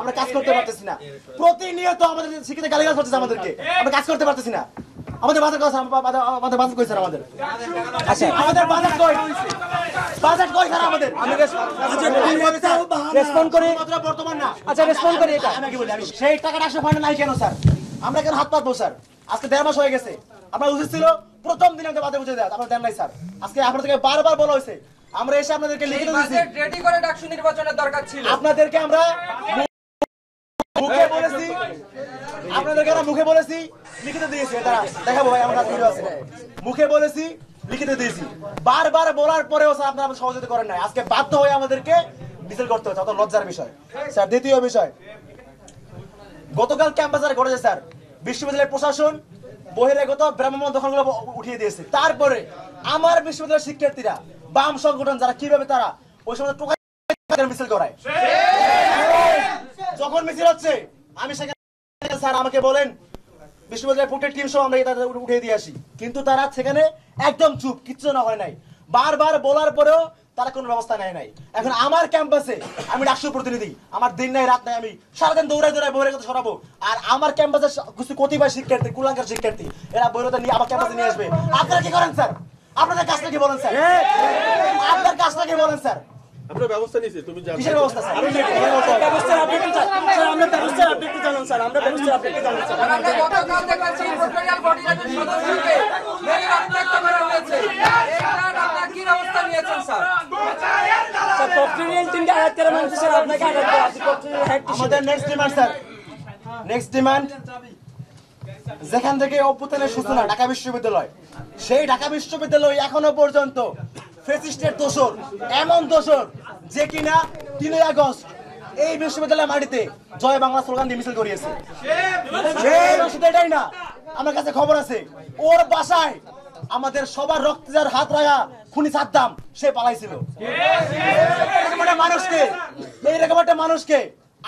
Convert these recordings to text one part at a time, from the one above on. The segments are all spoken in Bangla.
আমরা কাজ করতে পারতেছি না। প্রতিনিয়ত আমাদের শিক্ষিত গালিগালাজ করতেছে আমাদেরকে, আমরা কাজ করতে পারতেছি না। আমাদের বাজার কই আমাদের বাজার কই স্যার আমাদের? আচ্ছা আমাদের বাজার কই? বাজার কই স্যার আমাদের? আমি রেসপন্ড করি বর্তমান না। আচ্ছা রেসপন্ড করি এটা আমি কি বলি, আমি সেই টাকাটা আসলে ফান্ড নাই কেন স্যার? আমরা কেন হাত পাতবো স্যার? আজকে 1.5 মাস হয়ে গেছে। আমরা উচিত ছিল প্রথম দিন আমাদের বাজার বুঝে দেয়, আমরা দেন নাই স্যার। আজকে আপনাদেরকে বারবার বলা হয়েছে, আমরা এসে আপনাদেরকে লিখিত দিয়েছি রেডি করে ডাকসু নির্বাচনের দরকার ছিল। আপনাদেরকে আমরা মুখে বলেছি, আপনাদেরকে আমরা মুখে বলেছি, লিখিত দিয়েছি। এটা দেখাবো ভাই, আমার কাছে ভিডিও আছে। মুখে বলেছি, লিখিত দিয়েছি। বারবার বলার পরেও স্যার আপনারা সহযোগিতা করেন নাই। আজকে বাধ্য হয়ে আমাদেরকে মিছিল করতে হচ্ছে, অত লজ্জার বিষয়। স্যার দ্বিতীয় বিষয়, গতকাল ক্যাম্পাসে ঘটেছে স্যার, বিশ্ববিদ্যালয়ের প্রশাসন বহিরাগত ভ্রাম্যমাণ দখলগুলো উঠিয়ে দিয়েছে। তারপরে আমার বিশ্ববিদ্যালয়ের শিক্ষার্থীরা, বাম সংগঠন যারা, কিভাবে তারা ওই সময় টোকা মিছিল করায়। যখন মিছিল হচ্ছে আমি সেখানে, স্যার আমাকে বলেন বিশ্ববিদ্যালয়ের প্রত্যেক টিম সহ আমরা এটা উঠিয়ে দিয়ে আসি, কিন্তু তারা সেখানে একদম চুপ, কিচ্ছু না হয় নাই। বারবার বলার পরেও তারা কোনো ব্যবস্থা নেয় নাই। এখন আমার ক্যাম্পাসে, আমি ডাকসুর প্রতিনিধি, আমার দিন নাই রাত নাই, আমি সারাদিন দৌড়াই বহিরাগত সরাবো। আর আমার ক্যাম্পাসে কিছু কতিপয় শিক্ষার্থী, কুলাঙ্কার শিক্ষার্থী, এরা বহিরাগত নিয়ে আমার ক্যাম্পাসে নিয়ে আসবে। আপনারা কি করেন স্যার? আপনাদের কাজটা কি বলেন স্যার? আপনার কাজটা কি বলেন স্যার? আমরা ব্যবস্থা নিয়েছি, তুমি জানো কিসের ব্যবস্থা স্যার? ব্যবস্থার আপডেট চাই স্যার, আমরা ব্যবস্থার আপডেট জানান স্যার, আমরা ব্যবস্থার আপডেট জানান স্যার। আমরা গতকাল দেখেছি ইম্পেরিয়াল বডিগার্ডের সদস্যকে মেরে আত্মহত্যা করা হয়েছে। এটা আপনারা কি ব্যবস্থা নিয়েছেন স্যার? স্যার প্রক্রিয়াল টিমকে আঘাত করা মানে স্যার আপনাকে আঘাত করা আছে। আমাদের next demand sir, next demand, যেখান থেকে অভ্যুত্থানের সূচনা ঢাকা বিশ্ববিদ্যালয়, সেই ঢাকা বিশ্ববিদ্যালয় এখনো পর্যন্ত ফ্যাসিস্টের দোসর, এমন দোসর যে কিনা 3 আগস্ট এই বিশ্ববিদ্যালয়ের মাটিতে জয় বাংলা স্লোগান দিয়ে মিছিল করিয়েছে। শুধু এটাই না, আমার কাছে খবর আছে ওর বাসায় আমাদের সবার রক্তের হাত রাখা খুনি সাদ্দাম সে পালাইছিল। এইরকম একটা মানুষকে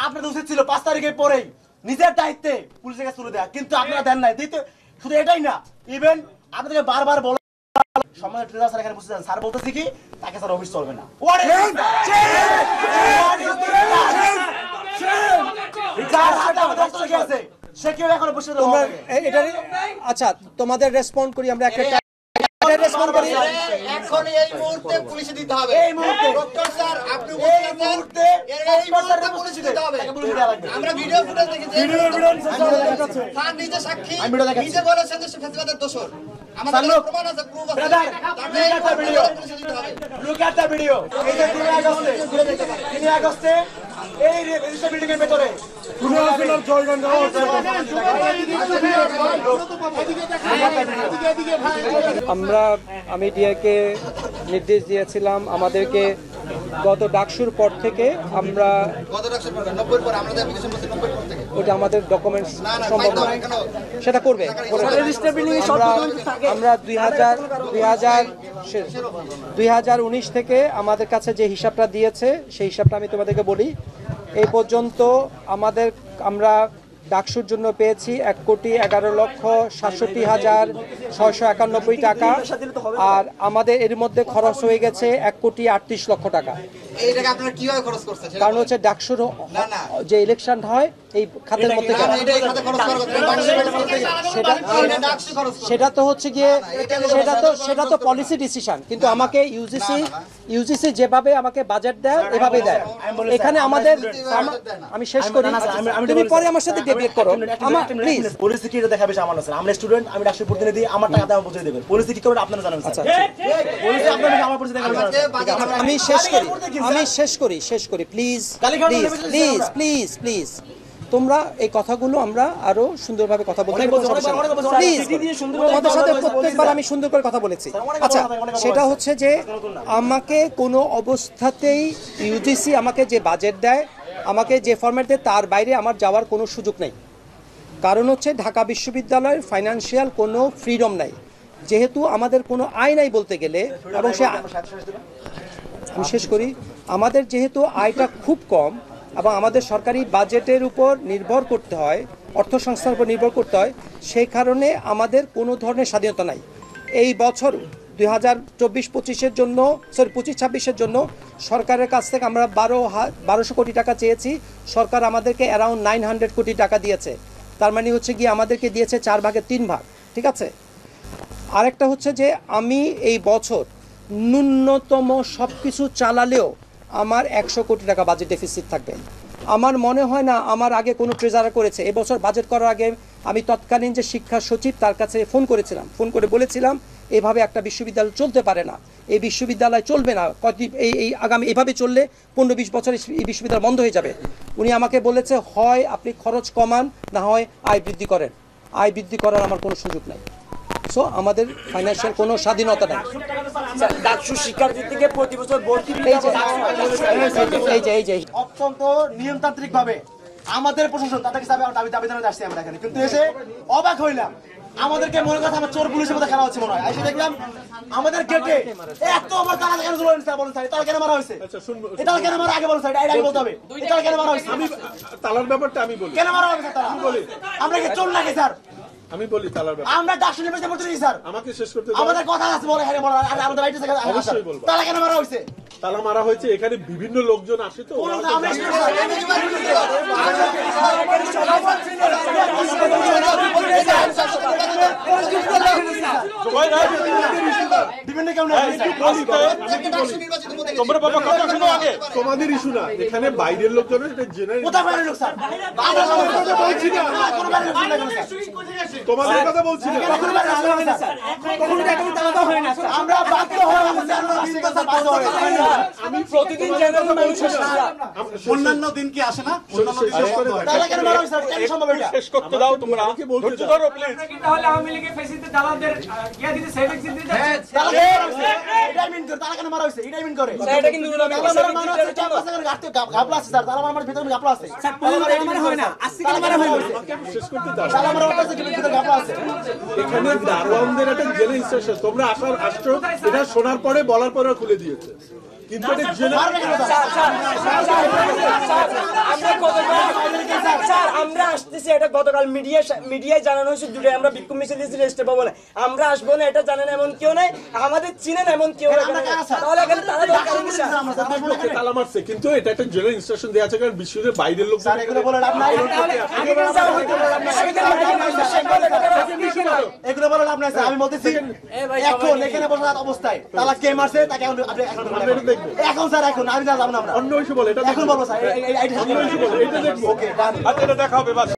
আপনাদের উচিত ছিল 5 তারিখের পরেই নিজের দায়িত্বে পুলিশের কাছে তুলে দেয়া, কিন্তু আপনারা দেন নাই। শুধু এটাই না, ইভেন আপনাদেরকে বারবার বলা সম্মানিত ট্রেজার স্যার এখানে বসে যান, স্যার বলতেছি কি তাকে স্যার অফিস চলবে না। সে কেউ এখন বসে এটা আচ্ছা তোমাদের রেসপন্ড করি আমরা একটা রেসপন্ড করি। এখন এই মুহূর্তে পুলিশে দিতে হবে, এই মুহূর্তে ডক্টর স্যার আপনি এই মুহূর্তে পুলিশে দিতে হবে। আমরা ভিডিও ফুটেজ দেখেছি, স্যার নিজে সাক্ষী, নিজে বলেছেন যে ফেসিবাদের দোষর। আমাদের প্রমাণ আছে, প্রুফ আছে। Look at the video. এই যে 3 আগস্টে এই রেজিস্টার বিল্ডিং এর ভিতরে আমি ডিআইকে নির্দেশ দিয়েছিলাম আমাদেরকে গত ডাকসুর পর থেকে আমরা ওটা আমাদের ডকুমেন্টস সম্ভব নয়, সেটা করবে। আমরা 2019 থেকে আমাদের কাছে যে হিসাবটা দিয়েছে সেই হিসাবটা আমি তোমাদেরকে বলি। এই পর্যন্ত আমরা ডাকসুর জন্য পেয়েছি 1,11,67,691 টাকা, আর আমাদের এর মধ্যে খরচ হয়ে গেছে 1,38,00,000 টাকা। কারণ হচ্ছে ডাকসুর যে ইলেকশন হয় এই খাতের মধ্যে, সেটা তো হচ্ছে গিয়ে সেটা তো পলিসি ডিসিশন, কিন্তু আমাকে ইউজিসি যেভাবে আমাকে বাজেট দেয় এভাবে দেয়। এখানে আমাদের আমি শেষ করি, তুমি পরে আমার সাথে ডিবেট করো। আমার প্লিজ পলিসি কি দেখাবে আমার স্যার, আমরা স্টুডেন্ট, আমি ডাকসুর প্রতিনিধি, আমার টাকা দাম বুঝিয়ে দেবেন। পলিসি কি করবেন আপনারা জানেন স্যার। পলিসি আপনারা আমার পলিসি দেখাবেন। আমি শেষ করি প্লিজ প্লিজ প্লিজ প্লিজ তোমরা এই কথাগুলো আমরা আরো সুন্দরভাবে কথা বলতে তোমাদের সাথে প্রত্যেকবার আমি সুন্দর করে কথা বলেছি। আচ্ছা, সেটা হচ্ছে যে আমাকে কোনো অবস্থাতেই ইউজিসি আমাকে যে বাজেট দেয়, আমাকে যে ফরম্যাট দেয়, তার বাইরে আমার যাওয়ার কোনো সুযোগ নেই। কারণ হচ্ছে ঢাকা বিশ্ববিদ্যালয়ের ফাইন্যান্সিয়াল কোনো ফ্রিডম নাই, যেহেতু আমাদের কোনো আয় নাই বলতে গেলে, এবং সে আমি শেষ করি, আমাদের যেহেতু আয়টা খুব কম এবং আমাদের সরকারি বাজেটের উপর নির্ভর করতে হয়, অর্থ সংস্থার উপর নির্ভর করতে হয়, সেই কারণে আমাদের কোনো ধরনের স্বাধীনতা নাই। এই বছর 2024-25-এর জন্য, সরি 25-26-এর জন্য সরকারের কাছ থেকে আমরা 1200 কোটি টাকা চেয়েছি। সরকার আমাদেরকে অ্যারাউন্ড 900 কোটি টাকা দিয়েছে। তার মানে হচ্ছে গিয়ে আমাদেরকে দিয়েছে 4 ভাগের 3 ভাগ, ঠিক আছে। আরেকটা হচ্ছে যে আমি এই বছর ন্যূনতম সব কিছু চালালেও আমার 100 কোটি টাকা বাজেট ডেফিসিট থাকবে। আমার মনে হয় না আমার আগে কোনো ট্রেজারার করেছে। এবছর বাজেট করার আগে আমি তৎকালীন যে শিক্ষা সচিব তার কাছে ফোন করেছিলাম, ফোন করে বলেছিলাম এভাবে একটা বিশ্ববিদ্যালয় চলতে পারে না, এই বিশ্ববিদ্যালয় চলবে না, এই আগামী এভাবে চললে 15-20 বছর এই বিশ্ববিদ্যালয় বন্ধ হয়ে যাবে। উনি আমাকে বলেছে হয় আপনি খরচ কমান, না হয় আয় বৃদ্ধি করেন। আয় বৃদ্ধি করার আমার কোনো সুযোগ নাই। সো আমাদের ফাইন্যান্সিয়াল কোনো স্বাধীনতা নেই। ডাকসু শিক্ষার্থী থেকে প্রতি বছর ভর্তি এই যে অত্যন্ত নিয়মতান্ত্রিক ভাবে আমাদের প্রশাসন তাদের কাছে দাবি জানাতে আসছি আমরা এখানে, কিন্তু এসে অবাক হইলাম। আমাদেরকে মনে কথা আমার চোর পুলিশের মধ্যে খেলা হচ্ছে মনে হয়। এসে দেখলাম আমাদের গেটে এত আমার তালা কেন জোর স্যার বলেন স্যার তালা কেন মারা হয়েছে, এটা কেন মারা আগে বলেন স্যার, এটা আগে বলতে হবে, এটা কেন মারা হয়েছে, তালার ব্যাপারটা আমি বলি, কেন মারা হয়েছে তালা, আমরা কি চোর নাকি স্যার? আমি বলি তালার ব্যাপার, আমরা ডাকসু নির্বাচন করতে দিই স্যার, আমাকে শেষ করতে দাও। আমাদের কথা আছে বলে হ্যাঁ বলা, আমাদের রাইট আছে, অবশ্যই বলবো। তালা কেন মারা হয়েছে? তালা মারা হয়েছে, এখানে বিভিন্ন লোকজন আসে তো ওরা হয়তো আমরা বিভিন্ন কেউ না তোমরা বাবা কথা শোনো আগে, তোমাদের ইস্যু না, এখানে বাইরের লোকজনের এটা জেনারেল। কোথায় বাইরের লোক স্যার? আমরা কথা বলছি না, কোনো বাইরের লোক না কেন স্যার? তোমাদের কথা বলছি না। কোনো বাইরের লোক না স্যার। আমরা বাধ্য হয়ে আমরা বাধ্য হয়ে আমি প্রতিদিন জেনারেল বলছি অন্যান্য দিন কি আসে না? শেষ করে দাও। তালা কেন মারা হয়েছে? কেন সম্ভব এটা? শেষ করতে দাও তোমরা, আমাকে বলতে দাও। তালা কেন এটাই মিন করে, তালা কেন মারা হয়েছে এটাই মিন করে। এটা কিন্তু তালা মারা মানে হচ্ছে ক্যাম্পাসে করে ঘাপলা আছে স্যার, তালা মারার ভিতরে ঘাপলা আছে। তালা মারা হয় না, আজকে তালা মারা হয়েছে, শেষ করতে দাও। তালা মারা হচ্ছে ভিতরে ঘাপলা আছে। এখানে দারোয়ানদের একটা জেলা ইনস্ট্রাকশন, তোমরা আসছো এটা শোনার পরে বলার পরে খুলে দিয়েছে, কিন্তু এটা জেলা আমরা আসতেছি, এটা গতকাল মিডিয়ায় জানানো হয়েছে, দূরে আমরা বিক্ষোভ মিছিল দিয়েছি রেস্টে পাবো না, আমরা আসবো না এটা জানেন এমন কেউ নেই, আমাদের চিনেন এমন কেউ নেই। তাহলে এখানে তারা দরকার কি স্যার? তালা মারছে, কিন্তু এটা একটা জেলা ইনস্ট্রাকশন দেওয়া আছে, কারণ বিশ্বের বাইরের লোক স্যার এগুলো বলে লাভ নাই, এগুলো বলে লাভ নাই স্যার। আমি বলতেছি এখন এখানে বসে থাকা অবস্থায় তালা কে মারছে তাকে এখন এখন স্যার এখন আমি যাব না, আমরা অন্য ইস্যু বলে, এটা এখন বলবো স্যার, অন্য ইস্যু বলে, এটা দেখবো। ওকে ডান। আচ্ছা এটা দেখা হবে বাস।